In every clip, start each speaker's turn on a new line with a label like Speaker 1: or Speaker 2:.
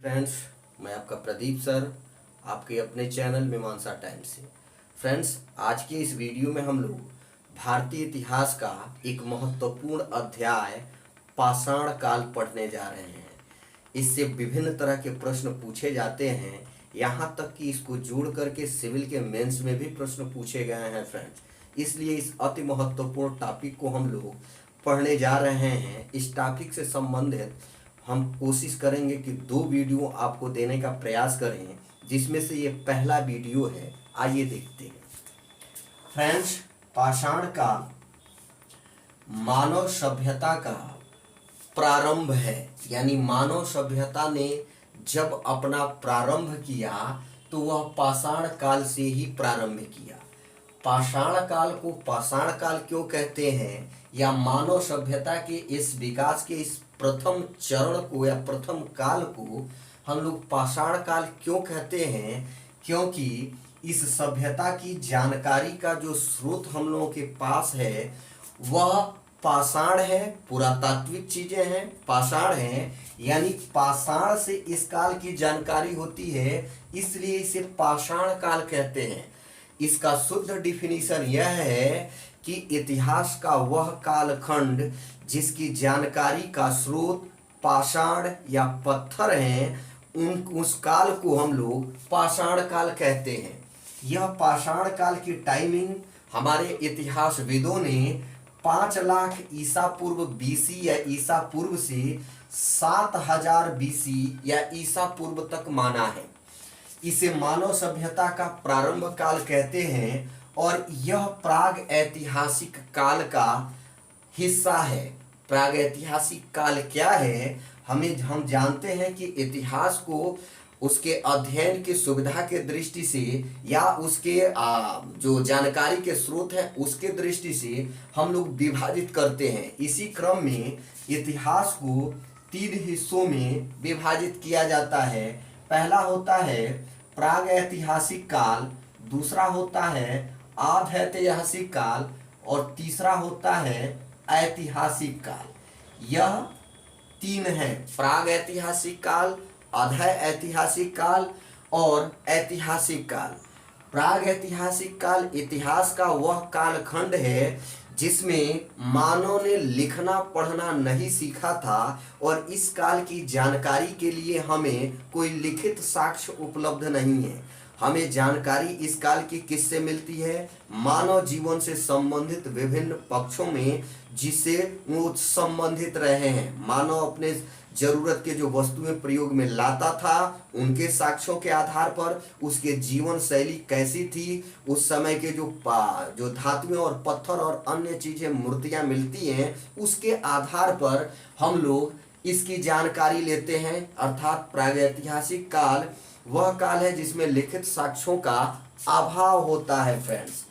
Speaker 1: Friends, मैं आपका Pradeep sir, आपके अपने चैनल मीमांसा टाइम से। फ्रेंड्स, आज के इस वीडियो में हम लोग भारतीय इतिहास का एक महत्वपूर्ण अध्याय पाषाण काल पढ़ने जा रहे हैं। इससे विभिन्न तरह के प्रश्न पूछे जाते हैं, यहाँ तक कि इसको जोड़ करके सिविल के मेंस में भी प्रश्न पूछे गए हैं फ्रेंड्स। इसलिए इस अति महत्वपूर्ण टॉपिक को हम लोग पढ़ने जा रहे हैं। इस टॉपिक से संबंधित हम कोशिश करेंगे कि 2 वीडियो आपको देने का प्रयास करें, जिसमें से ये पहला वीडियो है। आइए देखते हैं। फ्रेंड्स, पाषाण काल मानव सभ्यता का प्रारंभ है, यानी मानव सभ्यता ने जब अपना प्रारंभ किया तो वह पाषाण काल से ही प्रारंभ किया। पाषाण काल को पाषाण काल क्यों कहते हैं, या मानव सभ्यता के इस विकास के इस प्रथम चरण को या प्रथम काल को हम लोग पाषाण काल क्यों कहते हैं? क्योंकि इस सभ्यता की जानकारी का जो स्रोत हम लोगों के पास है वह पाषाण है, पुरातात्विक चीजें हैं, पाषाण हैं, यानी पाषाण से इस काल की जानकारी होती है, इसलिए इसे पाषाण काल कहते हैं। इसका शुद्ध डिफिनीशन यह है कि इतिहास का वह कालखंड जिसकी जानकारी का स्रोत पाषाण या पत्थर हैं, उस काल को हम लोग पाषाण काल कहते हैं। यह पाषाण काल की टाइमिंग हमारे इतिहासविदों ने 5 लाख ईसा पूर्व बीसी या ईसा पूर्व से 7000 बीसी या ईसा पूर्व तक माना है। इसे मानव सभ्यता का प्रारंभ काल कहते हैं और यह प्राग ऐतिहासिक काल का हिस्सा है। प्राग ऐतिहासिक काल क्या है? हम जानते हैं कि इतिहास को उसके अध्ययन की सुविधा के दृष्टि से या उसके जो जानकारी के स्रोत है उसके दृष्टि से हम लोग विभाजित करते हैं। इसी क्रम में इतिहास को 3 हिस्सों में विभाजित किया जाता है। पहला होता है प्राग ऐतिहासिक काल, दूसरा होता है आध ऐतिहासिक काल और तीसरा होता है ऐतिहासिक काल। यह 3 है, प्राग ऐतिहासिक काल, आध ऐतिहासिक काल और ऐतिहासिक काल। प्राग ऐतिहासिक काल इतिहास का वह कालखंड है जिसमें मानव ने लिखना पढ़ना नहीं सीखा था और इस काल की जानकारी के लिए हमें कोई लिखित साक्ष्य उपलब्ध नहीं है। हमें जानकारी इस काल की किससे मिलती है? मानव जीवन से संबंधित विभिन्न पक्षों में जिससे वो संबंधित रहे हैं। मानव अपने जरूरत के जो वस्तुएं प्रयोग में लाता था, उनके साक्ष्यों के आधार पर उसके जीवन शैली कैसी थी, उस समय के जो धातुएं और पत्थर और अन्य चीजें मूर्तियां मिलती हैं, उसके आधार पर हम लोग इसकी जानकारी लेते हैं। अर्थात प्रागैतिहासिक काल वह काल है जिसमें लिखित साक्ष्यों का अभाव होता है। फ्रेंड्स,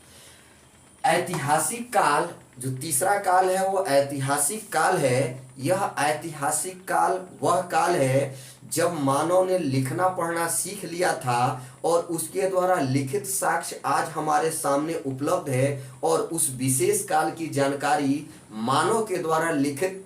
Speaker 1: ऐतिहासिक काल जो तीसरा काल है वो ऐतिहासिक काल है। यह ऐतिहासिक काल वह काल है जब मानव ने लिखना पढ़ना सीख लिया था और उसके द्वारा लिखित साक्ष्य आज हमारे सामने उपलब्ध है और उस विशेष काल की जानकारी मानव के द्वारा लिखित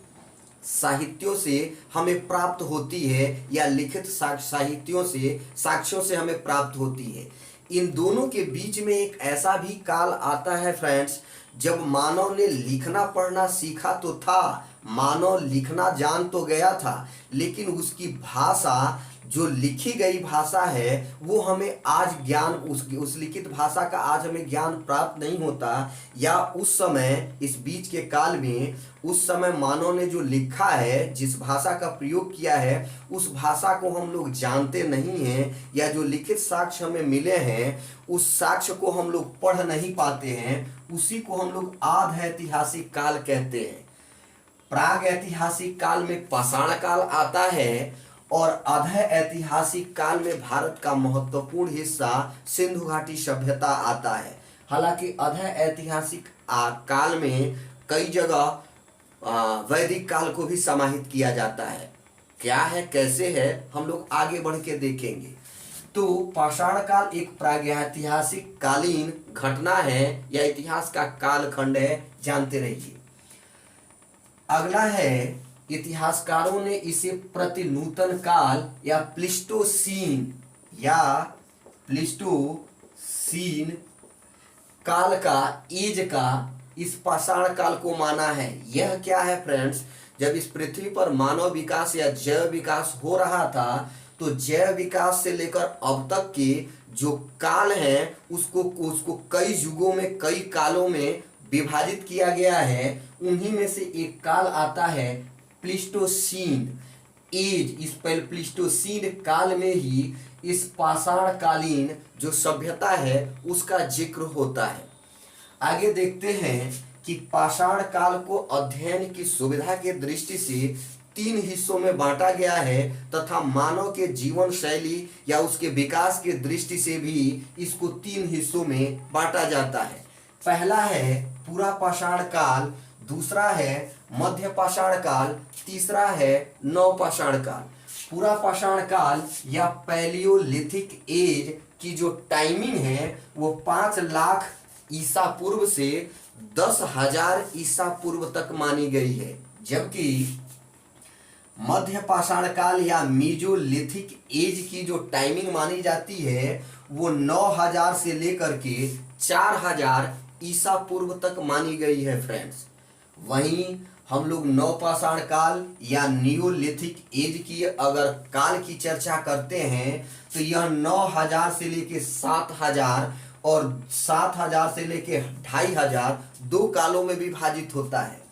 Speaker 1: साहित्यों से हमें प्राप्त होती है या लिखित साक्ष्यों से हमें प्राप्त होती है। इन दोनों के बीच में एक ऐसा भी काल आता है फ्रेंड्स जब मानव ने लिखना पढ़ना सीखा तो था, मानव लिखना जान तो गया था, लेकिन उसकी भाषा जो लिखी गई भाषा है वो हमें आज ज्ञान उस लिखित भाषा का आज हमें ज्ञान प्राप्त नहीं होता। या उस समय इस बीच के काल में उस समय मानव ने जो लिखा है, जिस भाषा का प्रयोग किया है, उस भाषा को हम लोग जानते नहीं हैं या जो लिखित साक्ष्य हमें मिले हैं उस साक्ष्य को हम लोग पढ़ नहीं पाते हैं। उसी को हम लोग आध ऐतिहासिक काल कहते हैं। प्राग ऐतिहासिक काल में पाषाण काल आता है और आध ऐतिहासिक काल में भारत का महत्वपूर्ण हिस्सा सिंधु घाटी सभ्यता आता है। हालांकि आध ऐतिहासिक काल में कई जगह वैदिक काल को भी समाहित किया जाता है। क्या है, कैसे है, हम लोग आगे बढ़ के देखेंगे। तो पाषाण काल एक प्रागैतिहासिक कालीन घटना है या इतिहास का कालखंड है, जानते रहिए। अगला है इतिहासकारों ने इसे प्रतिनूतन काल या प्लिस्टोसीन काल का, एज का, इस पाषाण काल को माना है। यह क्या है फ्रेंड्स, जब इस पृथ्वी पर मानव विकास या जैव विकास हो रहा था तो जैव विकास से लेकर अब तक के जो काल हैं उसको कई युगों में, कई कालों में विभाजित किया गया है। उन्हीं में से एक काल आता है प्लिस्टोसीन एज। इस प्लिस्टोसीन काल में ही इस पाषाण कालीन जो सभ्यता है उसका जिक्र होता है। आगे देखते हैं कि पाषाण काल को अध्ययन की सुविधा के दृष्टि से 3 हिस्सों में बांटा गया है तथा मानव के जीवन शैली या उसके विकास के दृष्टि से भी इसको 3 हिस्सों में बांटा जाता है। पहला है पूरा पाषाण काल, दूसरा है मध्य पाषाण काल, तीसरा है नव पाषाण काल। पूरा पाषाण काल या पैलियोलिथिक एज की जो टाइमिंग है वो 5 लाख ईसा पूर्व से 10,000 ईसा पूर्व तक मानी गई है, जबकि मध्य पाषाण काल या मीजोलिथिक एज की जो टाइमिंग मानी जाती है वो 9,000 से लेकर के 4,000 ईसा पूर्व तक मानी गई है फ्रेंड्स। वहीं हम लोग नव पाषाण काल या नियोलिथिक एज की अगर काल की चर्चा करते हैं तो यह 9,000 से लेके 7,000 और 7,000 से लेके 2,500 दो कालों में विभाजित होता है।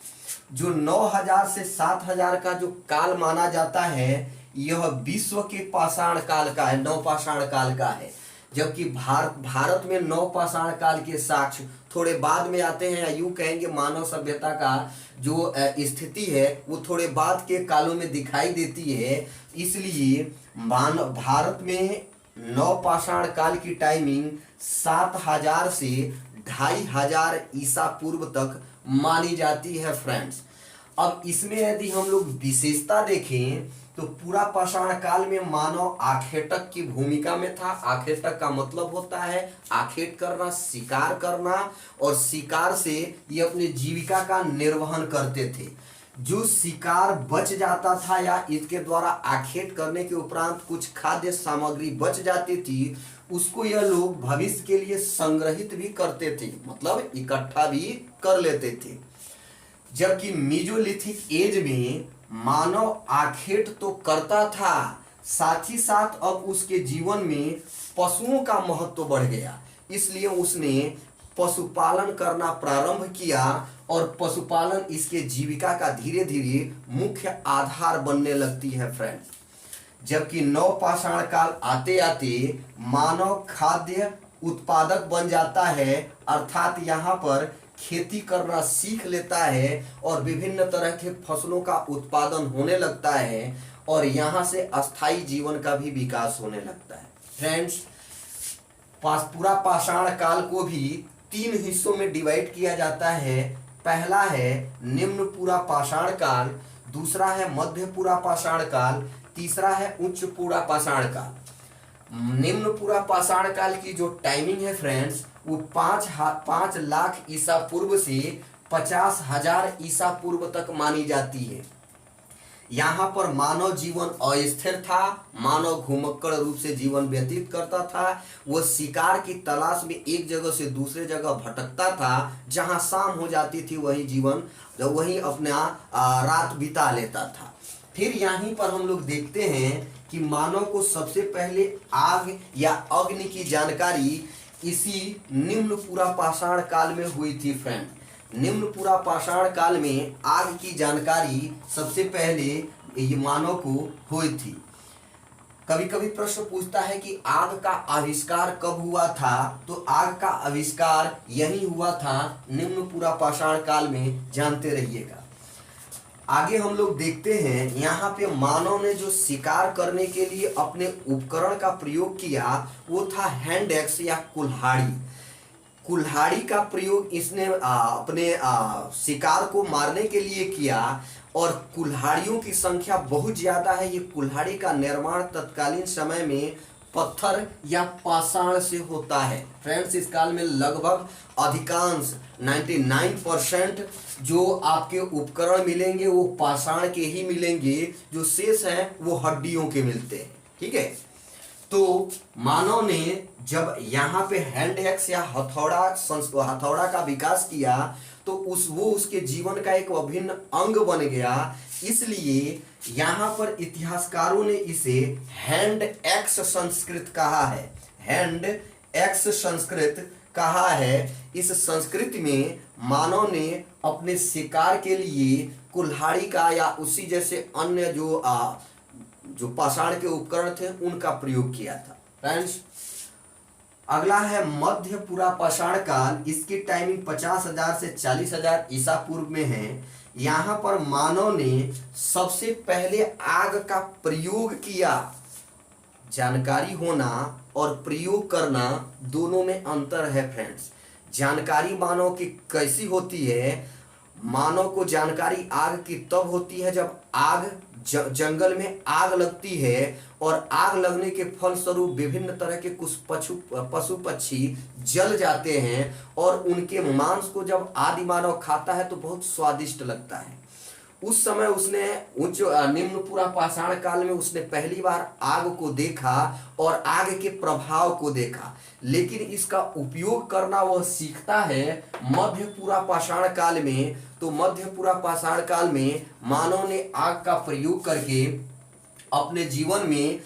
Speaker 1: जो 9,000 से 7,000 का जो काल माना जाता है यह विश्व के पाषाण काल का है, नव पाषाण काल का है, जबकि भारत में नव पाषाण काल के साक्ष्य थोड़े बाद में आते हैं, या यूं कहेंगे मानव सभ्यता का जो स्थिति है वो थोड़े बाद के कालों में दिखाई देती है। इसलिए भारत में नव पाषाण काल की टाइमिंग 7,000 से 2,500 ईसा पूर्व तक मानी जाती है फ्रेंड्स। अब इसमें यदि हम लोग विशेषता देखें तो पूरा पाषाण काल में मानव आखेटक की भूमिका में था। आखेटक का मतलब होता है आखेट करना, शिकार करना, और शिकार से ये अपने जीविका का निर्वहन करते थे। जो शिकार बच जाता था या इसके द्वारा आखेट करने के उपरांत कुछ खाद्य सामग्री बच जाती थी उसको यह लोग भविष्य के लिए संग्रहित भी करते थे, मतलब इकट्ठा भी कर लेते थे। जबकि मीजोलिथिक एज में मानव आखेट तो करता था, साथ ही साथ अब उसके जीवन में पशुओं का महत्व बढ़ गया, इसलिए उसने पशुपालन करना प्रारंभ किया और पशुपालन इसके जीविका का धीरे धीरे मुख्य आधार बनने लगती है फ्रेंड्स। जबकि नव पाषाण काल आते आते मानव खाद्य उत्पादक बन जाता है, अर्थात यहाँ पर खेती करना सीख लेता है और विभिन्न तरह के फसलों का उत्पादन होने लगता है और यहाँ से अस्थाई जीवन का भी विकास होने लगता है फ्रेंड्स। पूरा पाषाण काल को भी 3 हिस्सों में डिवाइड किया जाता है। पहला है निम्न पूरा पाषाण काल, दूसरा है मध्य पूरा पाषाण काल, तीसरा है उच्च पूरा पाषाण काल। निम्न पूरा पाषाण काल की जो टाइमिंग है फ्रेंड्स वो 5 लाख ईसा पूर्व से 50,000 ईसा पूर्व तक मानी जाती है। यहाँ पर मानव जीवन अस्थिर था, मानव घुमक्कड़ रूप से जीवन व्यतीत करता था। वह शिकार की तलाश में एक जगह से दूसरे जगह भटकता था, जहाँ शाम हो जाती थी वहीं अपना रात बिता लेता था। फिर यहीं पर हम लोग देखते हैं कि मानव को सबसे पहले आग या अग्नि की जानकारी इसी निम्न पूरा पाषाण काल में हुई थी फ्रेंड। निम्न पूरा पाषाण काल में आग की जानकारी सबसे पहले ये मानव को हुई थी। कभी कभी प्रश्न पूछता है कि आग का आविष्कार कब हुआ था, तो आग का आविष्कार यही हुआ था निम्न पूरा पाषाण काल में, जानते रहिएगा। आगे हम लोग देखते हैं यहाँ पे मानव ने जो शिकार करने के लिए अपने उपकरण का प्रयोग किया वो था हैंड एक्स या कुल्हाड़ी। कुल्हाड़ी का प्रयोग इसने अपने शिकार को मारने के लिए किया और कुल्हाड़ियों की संख्या बहुत ज़्यादा है। ये कुल्हाड़ी का निर्माण तत्कालीन समय में पत्थर या पाषाण से होता है। फ्रेंड्स, इस काल में लगभग अधिकांश 99% जो आपके उपकरण मिलेंगे वो पाषाण के ही मिलेंगे, जो शेष हैं वो हड्डियों के मिलते हैं। ठीक है, तो मानव ने जब यहाँ पे हैंड एक्स या हथौड़ा का विकास किया तो वो उसके जीवन का एक अभिन्न अंग बन गया। इसलिए यहाँ पर इतिहासकारों ने इसे हैंड एक्स संस्कृत कहा है। हैंड एक्स संस्कृत कहा है। इस संस्कृति में मानव ने अपने शिकार के लिए कुल्हाड़ी का या उसी जैसे अन्य जो पाषाण के उपकरण थे उनका प्रयोग किया था। फ्रेंड्स, अगला है मध्य पूरा पाषाण काल। इसकी टाइमिंग 50,000 से 40,000 ईसा पूर्व में है। यहाँ पर मानव ने सबसे पहले आग का प्रयोग किया। जानकारी होना और प्रयोग करना दोनों में अंतर है। फ्रेंड्स, जानकारी मानव की कैसी होती है? मानव को जानकारी आग की तब होती है जब आग जंगल में आग लगती है और आग लगने के फलस्वरूप विभिन्न तरह के कुछ पशु पक्षी जल जाते हैं और उनके मांस को जब आदि मानव खाता है तो बहुत स्वादिष्ट लगता है। उस समय उसने उच्च निम्न पूरा पाषाण काल में उसने पहली बार आग को देखा और आग के प्रभाव को देखा, लेकिन इसका उपयोग करना वह सीखता है मध्य पूरा पाषाण काल में। तो मध्य पूरा पाषाण काल में मानव ने आग का प्रयोग करके अपने जीवन में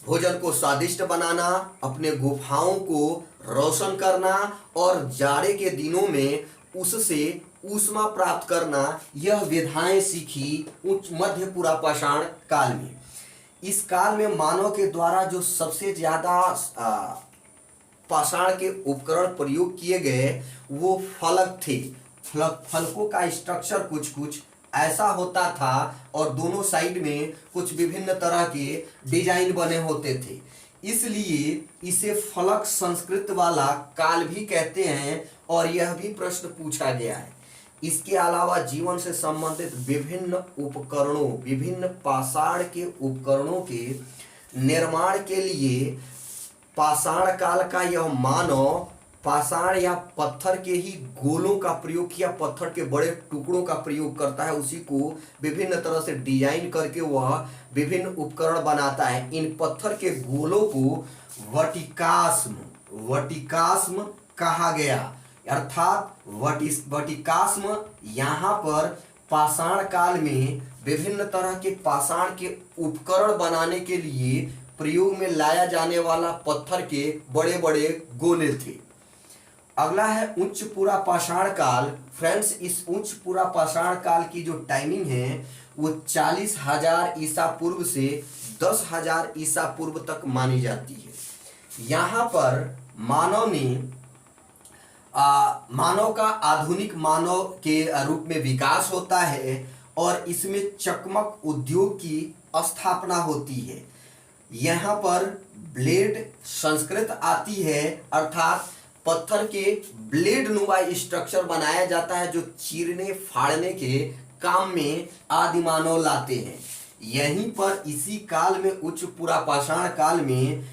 Speaker 1: भोजन को स्वादिष्ट बनाना, अपने गुफाओं को रोशन करना और जाड़े के दिनों में उससे ऊष्मा प्राप्त करना, यह विधाएं सीखी उच्च मध्य पूरा पाषाण काल में। इस काल में मानव के द्वारा जो सबसे ज्यादा पाषाण के उपकरण प्रयोग किए गए वो फलक थे। फलकों का स्ट्रक्चर कुछ ऐसा होता था और दोनों साइड में कुछ विभिन्न तरह के डिजाइन बने होते थे, इसलिए इसे फलक संस्कृत वाला काल भी कहते हैं और यह भी प्रश्न पूछा गया है। इसके अलावा जीवन से संबंधित विभिन्न पाषाण के उपकरणों के निर्माण के लिए पाषाण काल का यह मानव पाषाण या पत्थर के ही गोलों का प्रयोग किया, पत्थर के बड़े टुकड़ों का प्रयोग करता है, उसी को विभिन्न तरह से डिजाइन करके वह विभिन्न उपकरण बनाता है। इन पत्थर के गोलों को वर्टिकास्म कहा गया, अर्थात वर्टिकास्म यहाँ पर पाषाण काल में विभिन्न तरह के पाषाण के उपकरण बनाने के लिए प्रयोग में लाया जाने वाला पत्थर के बड़े बड़े गोले थे। अगला है उच्च पूरा पाषाण काल। फ्रेंड्स, इस उच्च पूरा पाषाण काल की जो टाइमिंग है वो 40,000 ईसा पूर्व से 10,000 ईसा पूर्व तक मानी जाती है। यहाँ पर मानव का आधुनिक मानव के रूप में विकास होता है और इसमें चकमक उद्योग की स्थापना होती है। यहाँ पर ब्लेड संस्कृत आती है, अर्थात पत्थर के ब्लेड नुमा स्ट्रक्चर बनाया जाता है जो चीरने फाड़ने के काम में आदि मानव लाते हैं। यहीं पर इसी काल में उच्च पूरा पाषाण काल में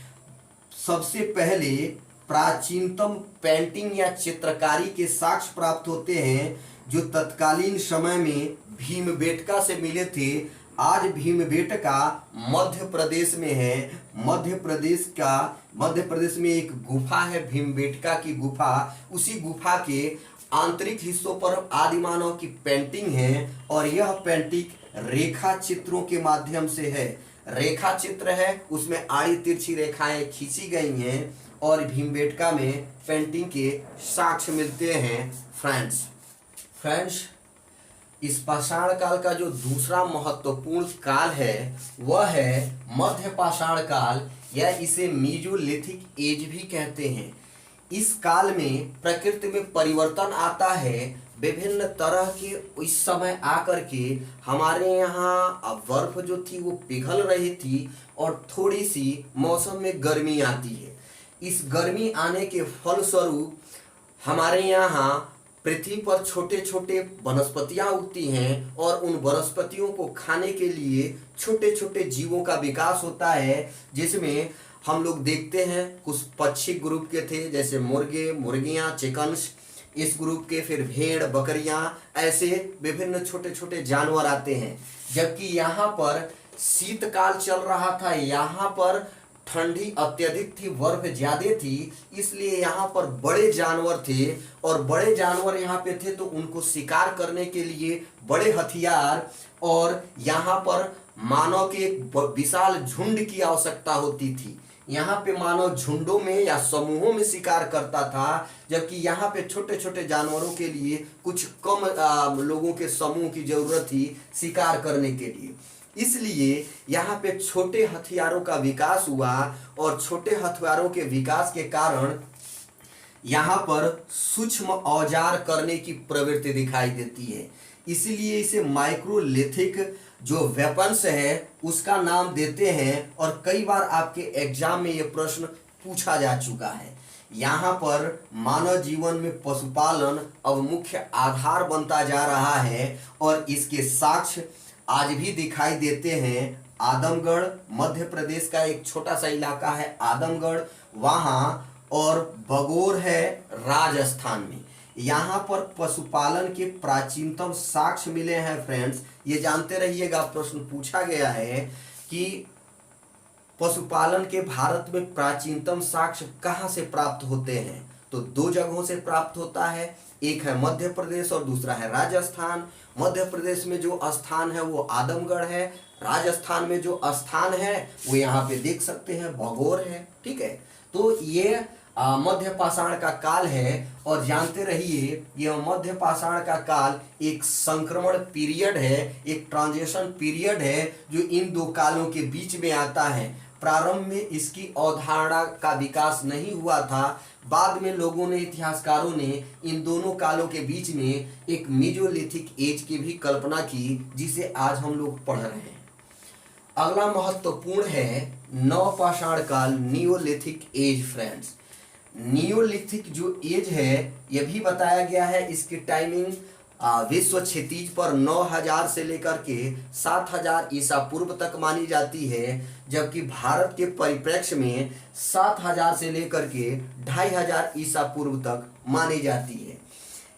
Speaker 1: सबसे पहले प्राचीनतम पेंटिंग या चित्रकारी के साक्ष्य प्राप्त होते हैं जो तत्कालीन समय में भीमबेटका से मिले थे। आज भीमबेटका मध्य प्रदेश में है। मध्य प्रदेश में एक गुफा है भीमबेटका की गुफा। उसी गुफा के आंतरिक हिस्सों पर आदि मानव की पेंटिंग है और यह पेंटिंग रेखा चित्रों के माध्यम से है। रेखा चित्र है, उसमें आड़ी तिरछी रेखाएं खींची गई हैं और भीमबेटका में पेंटिंग के साक्ष्य मिलते हैं। फ्रेंड्स, इस पाषाण काल का जो दूसरा महत्वपूर्ण काल है वह है मध्य पाषाण काल, या इसे मीजोलिथिक एज भी कहते हैं। इस काल में प्रकृति में परिवर्तन आता है। विभिन्न तरह के इस समय आकर के हमारे यहाँ बर्फ जो थी वो पिघल रही थी और थोड़ी सी मौसम में गर्मी आती है। इस गर्मी आने के फलस्वरूप हमारे यहाँ पृथ्वी पर छोटे छोटे वनस्पतियां उगती हैं और उन वनस्पतियों को खाने के लिए छोटे छोटे जीवों का विकास होता है, जिसमें हम लोग देखते हैं कुछ पक्षी ग्रुप के थे, जैसे मुर्गे, मुर्गियां, चिकन्स इस ग्रुप के, फिर भेड़, बकरियां, ऐसे विभिन्न छोटे छोटे जानवर आते हैं। जबकि यहाँ पर शीतकाल चल रहा था, यहाँ पर ठंडी अत्यधिक थी, बर्फ ज्यादा थी, इसलिए यहाँ पर बड़े जानवर थे और बड़े जानवर यहाँ पे थे तो उनको शिकार करने के लिए बड़े हथियार और यहाँ पर मानव के एक विशाल झुंड की आवश्यकता होती थी। यहाँ पे मानव झुंडों में या समूहों में शिकार करता था, जबकि यहाँ पे छोटे छोटे जानवरों के लिए कुछ कम लोगों के समूह की जरूरत थी शिकार करने के लिए। इसलिए यहाँ पे छोटे हथियारों का विकास हुआ और छोटे हथियारों के विकास के कारण यहाँ पर सूक्ष्म औजार करने की प्रवृत्ति दिखाई देती है। इसीलिए इसे माइक्रोलिथिक जो वेपन्स है उसका नाम देते हैं और कई बार आपके एग्जाम में ये प्रश्न पूछा जा चुका है। यहाँ पर मानव जीवन में पशुपालन अब मुख्य आधार बनता जा रहा है और इसके साक्ष्य आज भी दिखाई देते हैं। आदमगढ़ मध्य प्रदेश का एक छोटा सा इलाका है आदमगढ़ वहाँ, और बगोर है राजस्थान में। यहाँ पर पशुपालन के प्राचीनतम साक्ष्य मिले हैं। फ्रेंड्स ये जानते रहिएगा, प्रश्न पूछा गया है कि पशुपालन के भारत में प्राचीनतम साक्ष्य कहाँ से प्राप्त होते हैं, तो दो जगहों से प्राप्त होता है, एक है मध्य प्रदेश और दूसरा है राजस्थान। मध्य प्रदेश में जो स्थान है वो आदमगढ़ है, राजस्थान में जो स्थान है वो यहाँ पे देख सकते हैं बगोर है। ठीक है, तो ये मध्य पाषाण का काल है और जानते रहिए यह मध्य पाषाण का काल एक संक्रमण पीरियड है, एक ट्रांजिशन पीरियड है जो इन दो कालों के बीच में आता है। प्रारंभ में इसकी अवधारणा का विकास नहीं हुआ था, बाद में लोगों ने, इतिहासकारों ने इन दोनों कालों के बीच में एक मीजोलिथिक एज की भी कल्पना की, जिसे आज हम लोग पढ़ रहे हैं। अगला महत्वपूर्ण है नवपाषाण काल, नियोलिथिक एज। फ्रेंड्स नियोलिथिक जो एज है यह भी बताया गया है, इसकी टाइमिंग विश्व क्षितिज पर 9000 से लेकर के 7000 ईसा पूर्व तक मानी जाती है, जबकि भारत के परिप्रेक्ष्य में 7000 से लेकर के 2500 ईसा पूर्व तक मानी जाती है।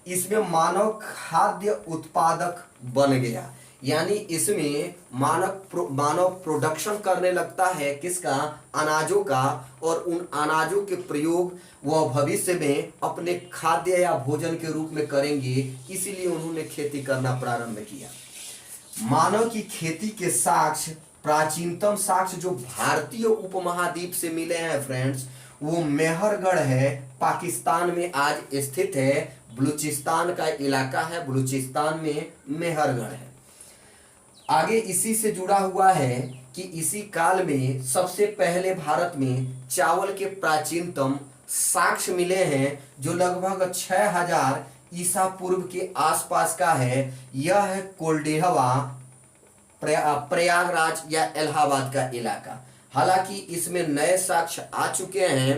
Speaker 1: इसमें मानव खाद्य उत्पादक बन गया, यानी इसमें मानव प्रोडक्शन करने लगता है किसका, अनाजों का, और उन अनाजों के प्रयोग वह भविष्य में अपने खाद्य या भोजन के रूप में करेंगे, इसीलिए उन्होंने खेती करना प्रारंभ किया। मानव की खेती के साक्ष्य, प्राचीनतम साक्ष्य जो भारतीय उपमहाद्वीप से मिले हैं फ्रेंड्स, वो मेहरगढ़ है, पाकिस्तान में आज स्थित है, बलूचिस्तान का इलाका है, बलूचिस्तान में मेहरगढ़ है। आगे इसी से जुड़ा हुआ है कि इसी काल में सबसे पहले भारत में चावल के प्राचीनतम साक्ष्य मिले हैं, जो लगभग 6000 ईसा पूर्व के आसपास का है। यह है कोल्डेहवा, प्रयागराज या इलाहाबाद का इलाका। हालांकि इसमें नए साक्ष्य आ चुके हैं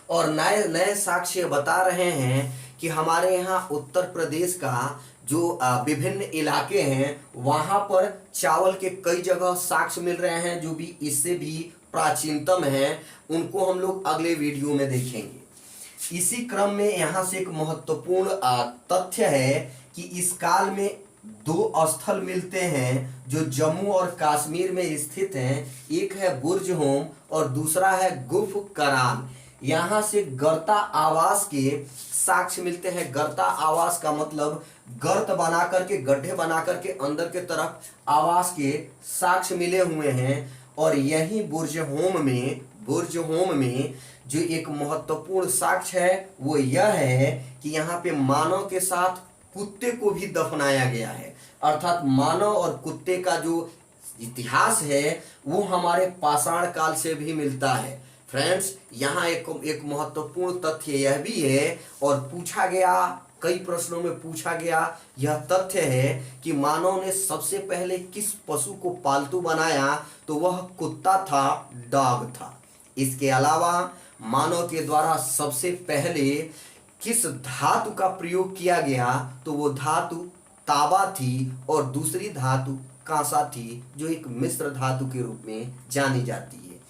Speaker 1: और नए नए साक्ष्य बता रहे हैं कि हमारे यहाँ उत्तर प्रदेश का जो विभिन्न इलाके हैं वहाँ पर चावल के कई जगह साक्ष्य मिल रहे हैं जो भी इससे भी प्राचीनतम हैं, उनको हम लोग अगले वीडियो में देखेंगे। इसी क्रम में यहाँ से एक महत्वपूर्ण तथ्य है कि इस काल में दो स्थल मिलते हैं जो जम्मू और कश्मीर में स्थित हैं, एक है बुर्ज होम और दूसरा है गुफ करान। यहाँ से गर्ता आवास के साक्ष्य मिलते हैं। गर्ता आवास का मतलब गर्त बना करके, गड्ढे बना करके अंदर के तरफ आवास के साक्ष्य मिले हुए हैं। और यही बुर्ज होम में जो एक महत्वपूर्ण साक्ष्य है वो यह है कि यहाँ पे मानव के साथ कुत्ते को भी दफनाया गया है, अर्थात मानव और कुत्ते का जो इतिहास है वो हमारे पाषाण काल से भी मिलता है। फ्रेंड्स यहाँ एक महत्वपूर्ण तथ्य यह भी है और पूछा गया, कई प्रश्नों में पूछा गया यह तथ्य है कि मानव ने सबसे पहले किस पशु को पालतू बनाया, तो वह कुत्ता था, डॉग था। इसके अलावा मानव के द्वारा सबसे पहले किस धातु का प्रयोग किया गया, तो वो धातु तांबा थी और दूसरी धातु कांसा थी, जो एक मिश्र धातु के रूप में जानी जाती है।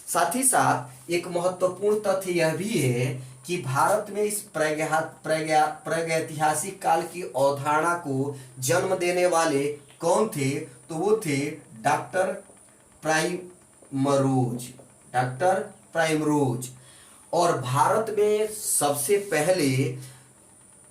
Speaker 1: साथ ही साथ एक महत्वपूर्ण तथ्य यह भी है कि भारत में इस प्रागैतिहासिक काल की अवधारणा को जन्म देने वाले कौन थे, तो वो थे डॉक्टर प्राइमरोज। Doctor primrose. और भारत में सबसे पहले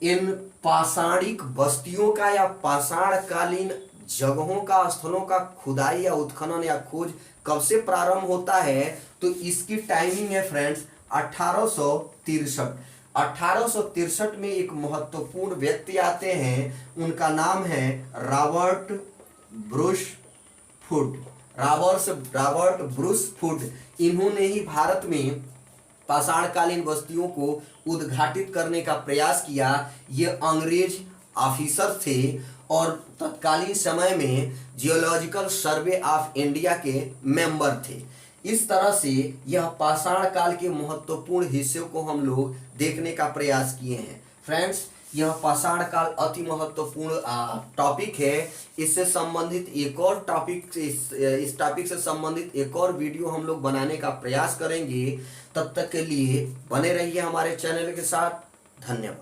Speaker 1: इन पाषाणिक बस्तियों का या पाषाणकालीन जगहों का, स्थलों का खुदाई या उत्खनन या खोज कब से प्रारंभ होता है, तो इसकी टाइमिंग है फ्रेंड्स 1863। 1863 में एक महत्वपूर्ण व्यक्ति आते हैं, उनका नाम है Robert Bruce food. Robert Bruce food. इन्होंने ही भारत में पाषाणकालीन बस्तियों को उद्घाटित करने का प्रयास किया। ये अंग्रेज ऑफिसर थे और तत्कालीन समय में जियोलॉजिकल सर्वे ऑफ इंडिया के मेंबर थे। इस तरह से यह पाषाण काल के महत्वपूर्ण हिस्सों को हम लोग देखने का प्रयास किए हैं। फ्रेंड्स, यह पाषाण काल अति महत्वपूर्ण टॉपिक है। इससे संबंधित एक और टॉपिक, इस टॉपिक से संबंधित एक और वीडियो हम लोग बनाने का प्रयास करेंगे। तब तक के लिए बने रहिए हमारे चैनल के साथ। धन्यवाद।